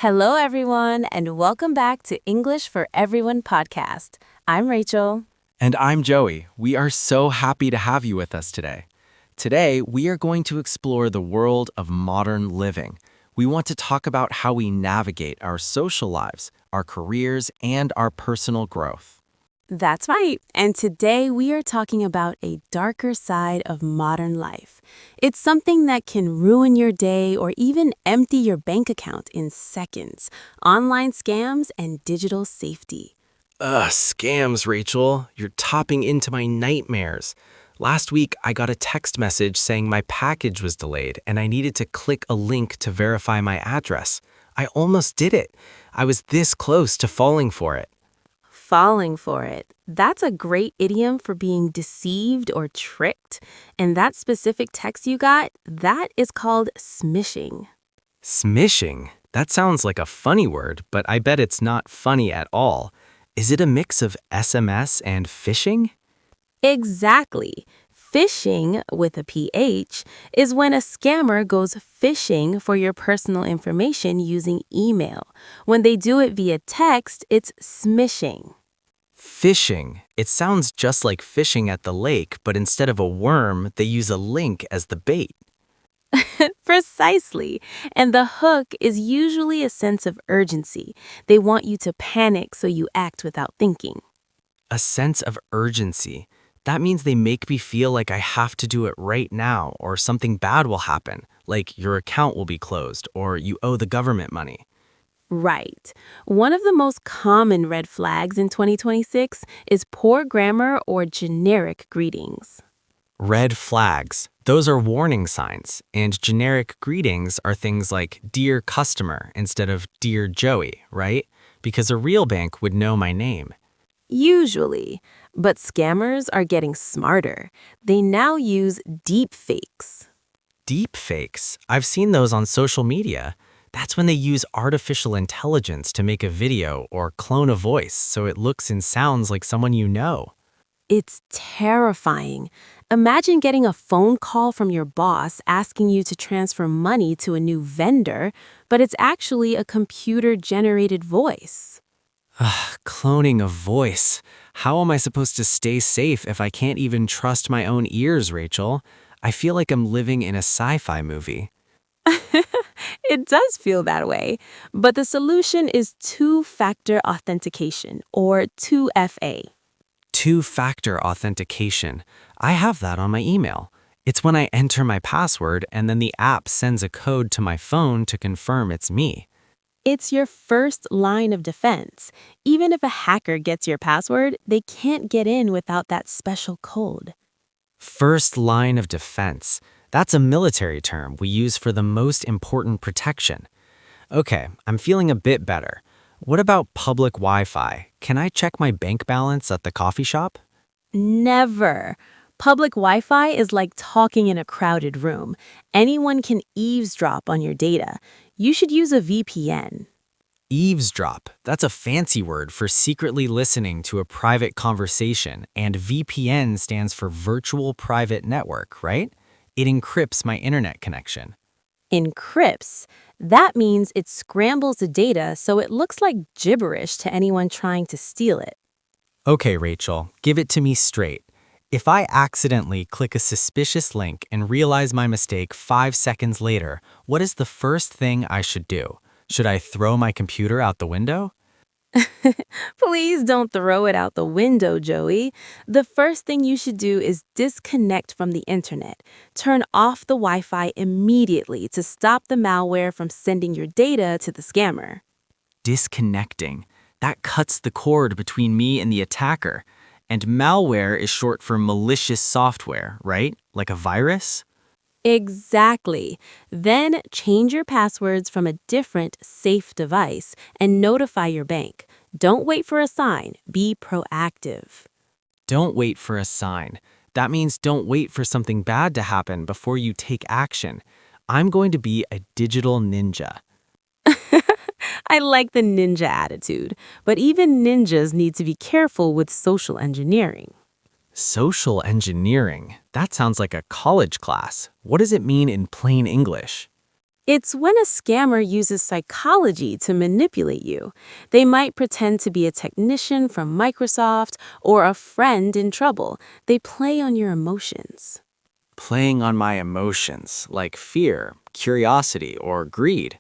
Hello, everyone, and welcome back to English for Everyone podcast. I'm Rachel. And I'm Joey. We are so happy to have you with us today. Today, we are going to explore the world of modern living. We want to talk about how we navigate our social lives, our careers, and our personal growth. That's right. And today we are talking about a darker side of modern life. It's something that can ruin your day or even empty your bank account in seconds. Online scams and digital safety. Scams, Rachel. You're topping into my nightmares. Last week, I got a text message saying my package was delayed and I needed to click a link to verify my address. I almost did it. I was this close to falling for it. Falling for it. That's a great idiom for being deceived or tricked. And that specific text you got, that is called smishing. Smishing? That sounds like a funny word, but I bet it's not funny at all. Is it a mix of SMS and phishing? Exactly. Phishing, with a PH, is when a scammer goes phishing for your personal information using email. When they do it via text, it's smishing. Phishing. It sounds just like fishing at the lake, but instead of a worm, they use a link as the bait. Precisely. And the hook is usually a sense of urgency. They want you to panic so you act without thinking. A sense of urgency. That means they make me feel like I have to do it right now, or something bad will happen, like your account will be closed, or you owe the government money. Right. One of the most common red flags in 2026 is poor grammar or generic greetings. Red flags. Those are warning signs, and generic greetings are things like Dear Customer instead of Dear Joey, right? Because a real bank would know my name. Usually. But scammers are getting smarter. They now use deep fakes. Deep fakes. I've seen those on social media. That's when they use artificial intelligence to make a video or clone a voice so it looks and sounds like someone you know. It's terrifying. Imagine getting a phone call from your boss asking you to transfer money to a new vendor, but it's actually a computer-generated voice. Cloning a voice. How am I supposed to stay safe if I can't even trust my own ears, Rachel? I feel like I'm living in a sci-fi movie. It does feel that way, but the solution is two-factor authentication, or 2FA. Two-factor authentication. I have that on my email. It's when I enter my password and then the app sends a code to my phone to confirm it's me. It's your first line of defense. Even if a hacker gets your password, they can't get in without that special code. First line of defense. That's a military term we use for the most important protection. Okay, I'm feeling a bit better. What about public Wi-Fi? Can I check my bank balance at the coffee shop? Never. Public Wi-Fi is like talking in a crowded room. Anyone can eavesdrop on your data. You should use a VPN. Eavesdrop. That's a fancy word for secretly listening to a private conversation, and VPN stands for Virtual Private Network, right? It encrypts my internet connection. Encrypts. That means it scrambles the data so it looks like gibberish to anyone trying to steal it. Okay, Rachel, give it to me straight. If I accidentally click a suspicious link and realize my mistake 5 seconds later, what is the first thing I should do? Should I throw my computer out the window? Please don't throw it out the window, Joey. The first thing you should do is disconnect from the internet. Turn off the Wi-Fi immediately to stop the malware from sending your data to the scammer. Disconnecting. That cuts the cord between me and the attacker. And malware is short for malicious software, right? Like a virus? Exactly. Then change your passwords from a different, safe device and notify your bank. Don't wait for a sign. Be proactive. Don't wait for a sign. That means don't wait for something bad to happen before you take action. I'm going to be a digital ninja. I like the ninja attitude, but even ninjas need to be careful with social engineering. Social engineering. That sounds like a college class. What does it mean in plain English? It's when a scammer uses psychology to manipulate you. They might pretend to be a technician from Microsoft or a friend in trouble. They play on your emotions. Playing on my emotions, like fear, curiosity, or greed.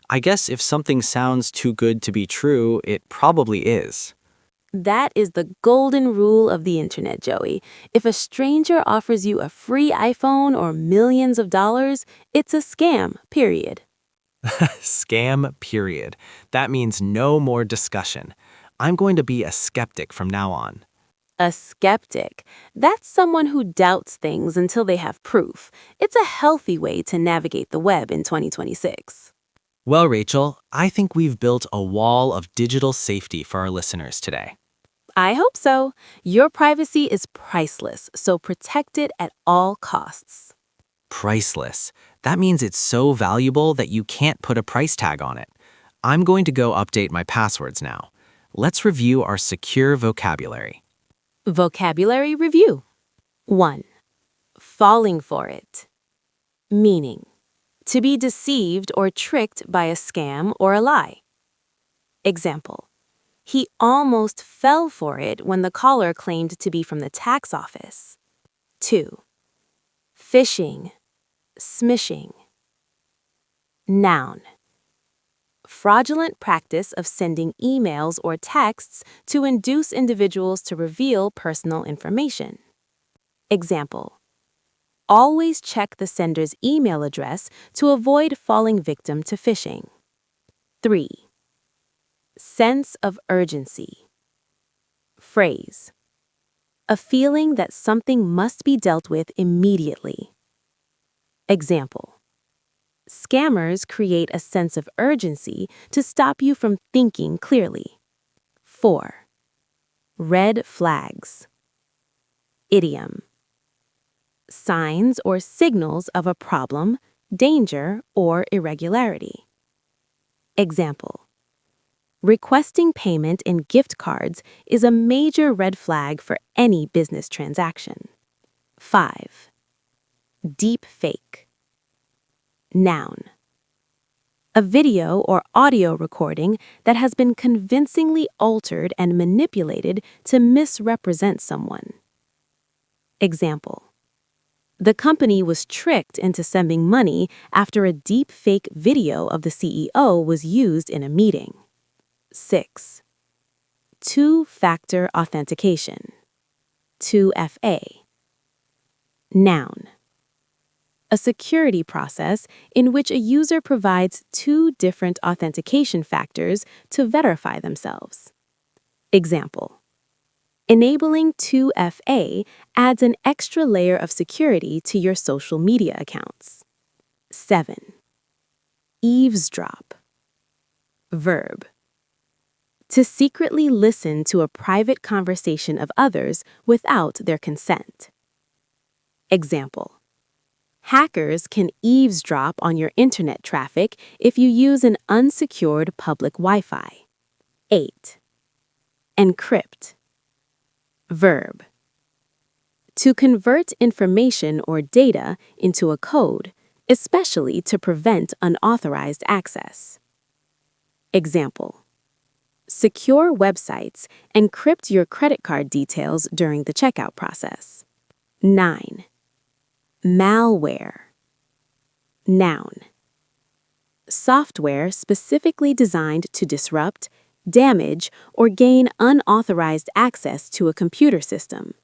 I guess if something sounds too good to be true, it probably is. That is the golden rule of the internet, Joey. If a stranger offers you a free iPhone or millions of dollars, it's a scam, period. Scam, period. That means no more discussion. I'm going to be a skeptic from now on. A skeptic. That's someone who doubts things until they have proof. It's a healthy way to navigate the web in 2026. Well, Rachel, I think we've built a wall of digital safety for our listeners today. I hope so. Your privacy is priceless, so protect it at all costs. Priceless. That means it's so valuable that you can't put a price tag on it. I'm going to go update my passwords now. Let's review our secure vocabulary. Vocabulary review. 1. Falling for it. Meaning: to be deceived or tricked by a scam or a lie. Example: he almost fell for it when the caller claimed to be from the tax office. 2. Phishing, smishing. Noun: fraudulent practice of sending emails or texts to induce individuals to reveal personal information. Example: always check the sender's email address to avoid falling victim to phishing. 3. Sense of urgency. Phrase: a feeling that something must be dealt with immediately. Example: scammers create a sense of urgency to stop you from thinking clearly. 4. Red flags. Idiom: signs or signals of a problem, danger, or irregularity. Example: requesting payment in gift cards is a major red flag for any business transaction. 5. Deep fake. Noun: a video or audio recording that has been convincingly altered and manipulated to misrepresent someone. Example: the company was tricked into sending money after a deep fake video of the CEO was used in a meeting. 6. Two-factor authentication. 2FA. Noun: a security process in which a user provides two different authentication factors to verify themselves. Example: enabling 2FA adds an extra layer of security to your social media accounts. 7. Eavesdrop. Verb: to secretly listen to a private conversation of others without their consent. Example: hackers can eavesdrop on your internet traffic if you use an unsecured public Wi-Fi. 8. Encrypt. Verb: to convert information or data into a code, especially to prevent unauthorized access. Example: secure websites encrypt your credit card details during the checkout process. 9. Malware. Noun: software specifically designed to disrupt, damage, or gain unauthorized access to a computer system.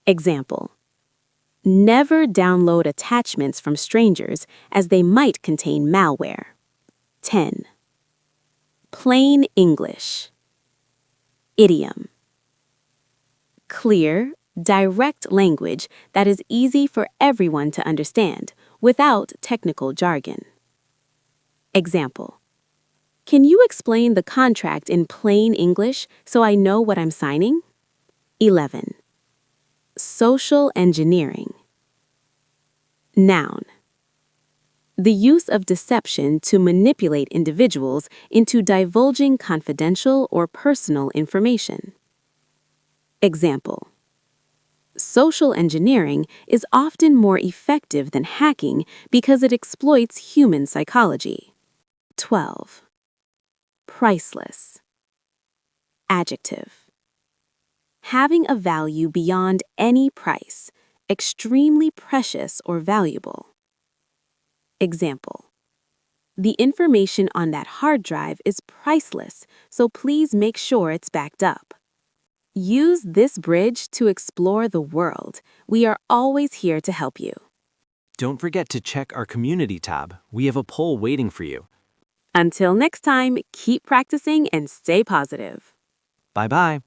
Example: never download attachments from strangers as they might contain malware. 10. Plain English. Idiom: clear, direct language that is easy for everyone to understand without technical jargon. Example: can you explain the contract in plain English so I know what I'm signing? 11. Social engineering. Noun: the use of deception to manipulate individuals into divulging confidential or personal information. Example: Social engineering is often more effective than hacking because it exploits human psychology. 12. Priceless. Adjective. Having a value beyond any price, extremely precious or valuable. Example. The information on that hard drive is priceless, so please make sure it's backed up. Use this bridge to explore the world. We are always here to help you. Don't forget to check our community tab. We have a poll waiting for you. Until next time, keep practicing and stay positive. Bye-bye.